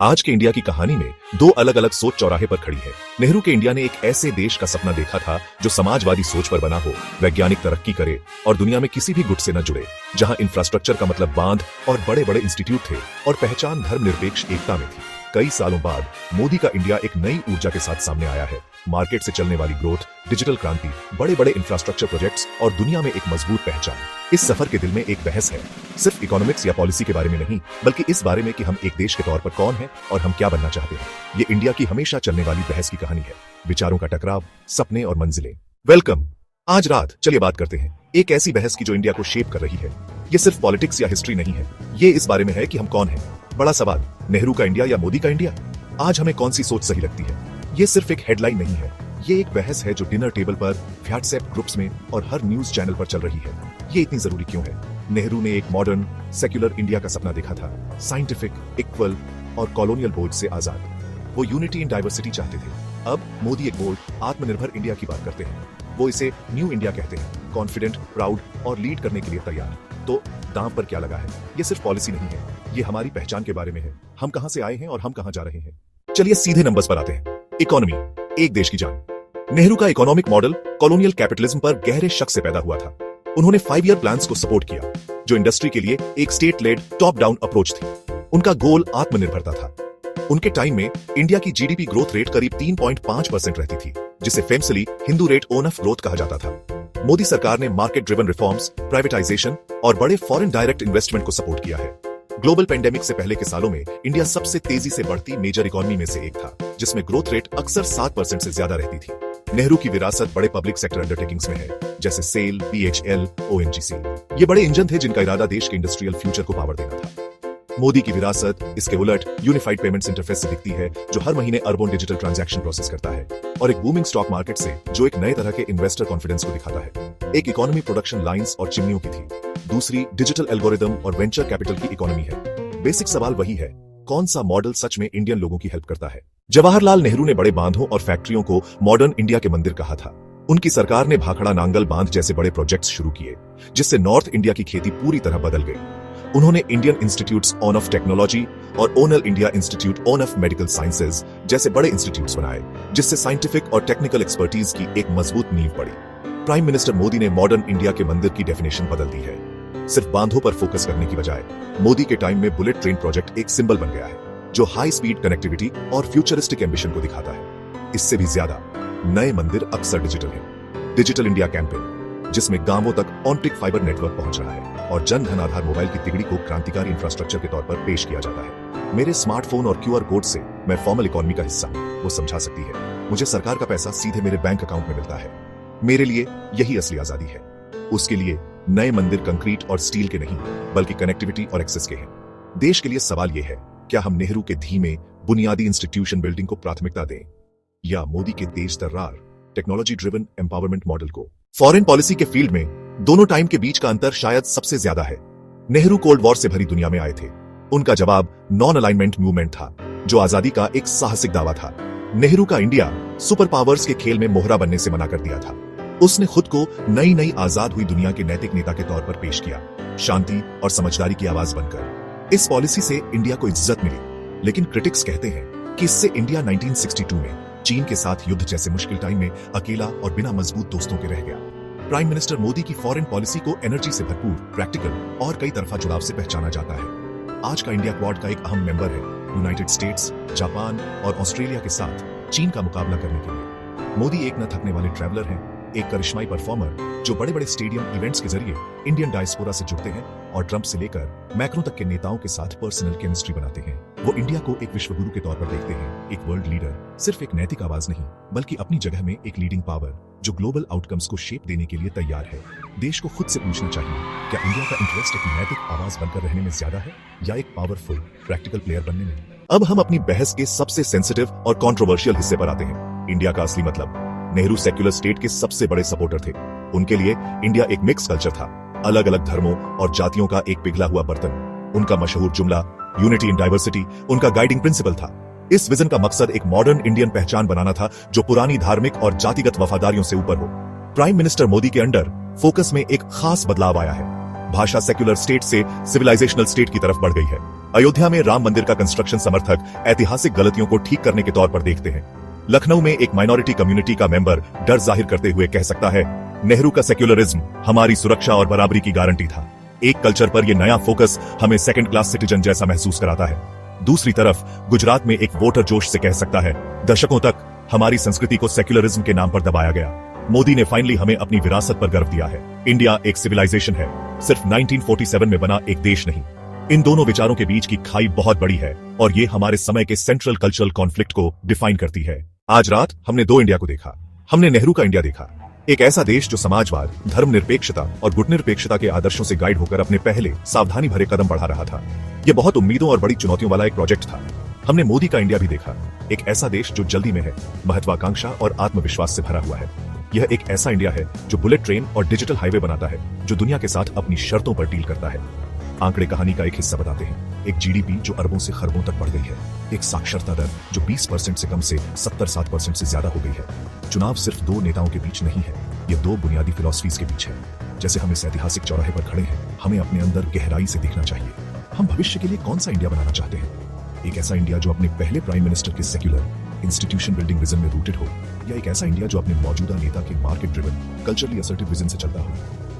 आज के इंडिया की कहानी में दो अलग अलग सोच चौराहे पर खड़ी है। नेहरू के इंडिया ने एक ऐसे देश का सपना देखा था जो समाजवादी सोच पर बना हो, वैज्ञानिक तरक्की करे और दुनिया में किसी भी गुट से न जुड़े, जहां इंफ्रास्ट्रक्चर का मतलब बांध और बड़े बड़े इंस्टीट्यूट थे और पहचान धर्मनिरपेक्ष एकता में थी। कई सालों बाद मोदी का इंडिया एक नई ऊर्जा के साथ सामने आया है। मार्केट से चलने वाली ग्रोथ, डिजिटल क्रांति, बड़े बड़े इंफ्रास्ट्रक्चर प्रोजेक्ट्स और दुनिया में एक मजबूत पहचान। इस सफर के दिल में एक बहस है, सिर्फ इकोनॉमिक्स या पॉलिसी के बारे में नहीं, बल्कि इस बारे में कि हम एक देश के तौर पर कौन हैं और हम क्या बनना चाहते हैं। ये इंडिया की हमेशा चलने वाली बहस की कहानी है, विचारों का टकराव, सपने और मंजिलें। वेलकम। आज रात चलिए बात करते हैं एक ऐसी बहस की जो इंडिया को शेप कर रही है। ये सिर्फ पॉलिटिक्स या हिस्ट्री नहीं है, ये इस बारे में है कि हम कौन हैं। बड़ा सवाल, नेहरू का इंडिया या मोदी का इंडिया? आज हमें कौन सी सोच सही लगती है? ये सिर्फ एक हेडलाइन नहीं है, ये एक बहस है जो डिनर टेबल पर, व्हाट्सएप ग्रुप्स में और हर न्यूज चैनल पर चल रही है। ये इतनी जरूरी क्यों है? नेहरू ने एक मॉडर्न, सेक्युलर इंडिया का सपना देखा था, साइंटिफिक, इक्वल और कॉलोनियल बोझ से आजाद। वो यूनिटी इन डाइवर्सिटी चाहते थे। अब मोदी एक बोल्ड, आत्मनिर्भर इंडिया की बात करते हैं। वो इसे न्यू इंडिया कहते हैं, कॉन्फिडेंट, प्राउड और लीड करने के लिए तैयार। तो दांव पर क्या लगा है? ये सिर्फ पॉलिसी नहीं है, ये हमारी पहचान के बारे में है। हम कहां से आए हैं और हम कहां जा रहे हैं। चलिए सीधे नंबर्स पर आते हैं। इकोनॉमी, एक देश की जान। नेहरू का इकोनॉमिक मॉडल कॉलोनियल कैपिटलिज्म पर गहरे शक से पैदा हुआ था। उन्होंने 5 ईयर प्लान्स को सपोर्ट किया, जो इंडस्ट्री के लिए एक state lead top down approach थी। उनका गोल आत्मनिर्भरता था। उनके टाइम में इंडिया की जीडीपी ग्रोथ रेट करीब 3.5% रहती थी, जिसे फेमसली हिंदू रेट ओनफ ग्रोथ कहा जाता था। मोदी सरकार ने मार्केट ड्रिवन रिफॉर्म्स, प्राइवेटाइजेशन और बड़े फॉरेन डायरेक्ट इन्वेस्टमेंट को सपोर्ट किया है। ग्लोबल पेंडेमिक से पहले के सालों में इंडिया सबसे तेजी से बढ़ती मेजर इकोनॉमी में से एक था, जिसमें ग्रोथ रेट अक्सर 7% से ज्यादा रहती थी। नेहरू की विरासत बड़े पब्लिक सेक्टर अंडरटेकिंग्स में है, जैसे सेल, बीएचएल, ओएनजीसी। ये बड़े इंजन थे जिनका इरादा देश के इंडस्ट्रियल फ्यूचर को पावर देना था। मोदी की विरासत इसके उलट यूनिफाइड पेमेंट्स इंटरफेस से दिखती है, जो हर महीने अरबों डिजिटल ट्रांजैक्शन प्रोसेस करता है, और एक बूमिंग स्टॉक मार्केट से, जो एक नए तरह के इन्वेस्टर कॉन्फिडेंस को दिखाता है। एक इकोनॉमी प्रोडक्शन लाइंस और चिमनियों की थी, दूसरी डिजिटल एल्गोरिदम और वेंचर कैपिटल की इकोनॉमी है। बेसिक सवाल वही है, कौन सा मॉडल सच में इंडियन लोगों की हेल्प करता है? जवाहरलाल नेहरू ने बड़े बांधों और फैक्ट्रियों को मॉडर्न इंडिया के मंदिर कहा था। उनकी सरकार ने भाखड़ा नांगल बांध जैसे बड़े प्रोजेक्ट्स शुरू किए, जिससे नॉर्थ इंडिया की खेती पूरी तरह बदल गई। उन्होंने Indian institutes on off technology और ओनल India institute on off medical sciences जैसे बड़े इंस्टीट्यूट्स बनाए, जिससे साइंटिफिक और टेक्निकल एक्सपर्टीज की एक मजबूत नींव पड़ी। प्राइम मिनिस्टर मोदी ने मॉडर्न इंडिया के मंदिर की डेफिनेशन बदल दी है। सिर्फ बांधों पर फोकस करने की बजाय मोदी के टाइम में बुलेट ट्रेन प्रोजेक्ट एक सिंबल बन गया है, जो हाई स्पीड कनेक्टिविटी और फ्यूचरिस्टिक एम्बिशन को दिखाता है। इससे भी ज्यादा, नए मंदिर अक्सर डिजिटल हैं। डिजिटल इंडिया कैंपेन, जिसमें गांवों तक ऑप्टिक फाइबर नेटवर्क पहुंच रहा है और जन धन आधार मोबाइल की तिगड़ी को क्रांतिकारी इंफ्रास्ट्रक्चर के तौर पर पेश किया जाता है। मेरे स्मार्टफोन और क्यूआर कोड से मैं फॉर्मल इकोनॉमी का हिस्सा हूं, वो समझा सकती है। मुझे सरकार का पैसा सीधे मेरे बैंक अकाउंट में मिलता है। मेरे लिए यही असली आजादी है। उसके लिए नए मंदिर कंक्रीट और स्टील के नहीं, बल्कि कनेक्टिविटी और एक्सेस के हैं। देश के लिए सवाल यह है, क्या हम नेहरू के धीमे बुनियादी इंस्टीट्यूशन बिल्डिंग को प्राथमिकता दें या मोदी के तेज तर्रार टेक्नोलॉजी ड्रिवन एम्पावरमेंट मॉडल को? फॉरेन पॉलिसी के फील्ड में दोनों टाइम के बीच का अंतर शायद सबसे ज्यादा है। नेहरू कोल्ड वॉर से भरी दुनिया में आए थे। उनका जवाब नॉन अलाइनमेंट मूवमेंट था, जो आजादी का एक साहसिक दावा था। नेहरू का इंडिया सुपर पावर्स के खेल में मोहरा बनने से मना कर दिया था। उसने खुद को नई आजाद हुई दुनिया के नैतिक नेता के तौर पर पेश किया, शांति और समझदारी की आवाज बनकर। इस पॉलिसी से इंडिया को इज्जत मिली, लेकिन क्रिटिक्स कहते हैं कि इससे इंडिया 1962 में चीन के साथ युद्ध जैसे मुश्किल टाइम में अकेला और बिना मजबूत दोस्तों के रह गया। प्राइम मिनिस्टर मोदी की फॉरेन पॉलिसी को एनर्जी से भरपूर, प्रैक्टिकल और कई तरफा जुड़ाव से पहचाना जाता है। आज का इंडिया क्वाड का एक अहम मेंबर है, यूनाइटेड स्टेट्स, जापान और ऑस्ट्रेलिया के साथ चीन का मुकाबला करने के लिए। मोदी एक न थकने वाले ट्रैवलर हैं, एक करिश्माई परफॉर्मर जो बड़े बड़े स्टेडियम इवेंट्स के जरिए इंडियन डायस्पोरा से जुड़ते हैं और ट्रंप से लेकर मैक्रो तक के नेताओं के साथ पर्सनल केमिस्ट्री बनाते हैं। वो इंडिया को एक विश्वगुरु के तौर पर देखते हैं, एक वर्ल्ड लीडर, सिर्फ एक नैतिक आवाज नहीं, बल्कि अपनी जगह में एक लीडिंग पावर जो ग्लोबल आउटकम्स को शेप देने के लिए तैयार है। देश को खुद से पूछना चाहिए, क्या इंडिया का इंटरेस्ट एक नैतिक आवाज बनकर रहने में ज्यादा है या एक पावरफुल, प्रैक्टिकल प्लेयर बनने में? अब हम अपनी बहस के सबसे सेंसिटिव और कंट्रोवर्शियल हिस्से पर आते हैं, इंडिया का असली मतलब। नेहरू सेक्युलर स्टेट के सबसे बड़े सपोर्टर थे। उनके लिए इंडिया एक मिक्स कल्चर था, अलग अलग धर्मों और जातियों का एक पिघला हुआ बर्तन। उनका मशहूर जुमला यूनिटी इन डाइवर्सिटी उनका गाइडिंग प्रिंसिपल था। इस विजन का मकसद एक मॉडर्न इंडियन पहचान बनाना था, जो पुरानी धार्मिक और जातिगत वफादारियों से ऊपर हो। प्राइम मिनिस्टर मोदी के अंडर फोकस में एक खास बदलाव आया है। भाषा सेक्युलर स्टेट से सिविलाइजेशनल स्टेट की तरफ बढ़ गई है। अयोध्या में राम मंदिर का कंस्ट्रक्शन समर्थक ऐतिहासिक गलतियों को ठीक करने के तौर पर देखते हैं। लखनऊ में एक माइनॉरिटी कम्युनिटी का मेंबर डर जाहिर करते हुए कह सकता है, नेहरू का सेक्युलरिज्म हमारी सुरक्षा और बराबरी की गारंटी था। एक कल्चर पर यह नया फोकस हमें सेकंड क्लास सिटीजन जैसा महसूस कराता है। दूसरी तरफ गुजरात में एक वोटर जोश से कह सकता है, दशकों तक हमारी संस्कृति को सेक्युलरिज्म के नाम पर दबाया गया। मोदी ने फाइनली हमें अपनी विरासत पर गर्व दिया है। इंडिया एक सिविलाइजेशन है, सिर्फ 1947 में बना एक देश नहीं। इन दोनों विचारों के बीच की खाई बहुत बड़ी है और ये हमारे समय के सेंट्रल कल्चरल कॉन्फ्लिक्ट को डिफाइन करती है। आज रात हमने दो इंडिया को देखा। हमने नेहरू का इंडिया देखा, एक ऐसा देश जो समाजवाद, धर्मनिरपेक्षता और गुटनिरपेक्षता के आदर्शों से गाइड होकर अपने पहले सावधानी भरे कदम बढ़ा रहा था। यह बहुत उम्मीदों और बड़ी चुनौतियों वाला एक प्रोजेक्ट था। हमने मोदी का इंडिया भी देखा, एक ऐसा देश जो जल्दी में है, महत्वाकांक्षा और आत्मविश्वास से भरा हुआ है। यह एक ऐसा इंडिया है जो बुलेट ट्रेन और डिजिटल हाईवे बनाता है, जो दुनिया के साथ अपनी शर्तों पर डील करता है। आंकड़े कहानी का एक हिस्सा बताते हैं। एक जीडीपी जो अरबों से खरबों तक बढ़ गई है, एक साक्षरता दर जो 20% से कम से 77% से ज्यादा हो गई है। चुनाव सिर्फ दो नेताओं के बीच नहीं है, ये दो बुनियादी फिलॉसफीज के बीच है। जैसे हम इस ऐतिहासिक चौराहे पर खड़े हैं, हमें अपने अंदर गहराई से देखना चाहिए। हम भविष्य के लिए कौन सा इंडिया बनाना चाहते हैं? एक ऐसा इंडिया जो अपने पहले प्राइम मिनिस्टर के सेक्युलर इंस्टीट्यूशन बिल्डिंग विजन में रूटेड हो, या एक ऐसा इंडिया जो अपने मौजूदा नेता के market driven culturally assertive vision से चलता हो?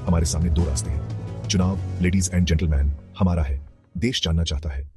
हमारे सामने दो रास्ते हैं। चुनाव, लेडीज एंड जेंटलमैन, हमारा है। देश जानना चाहता है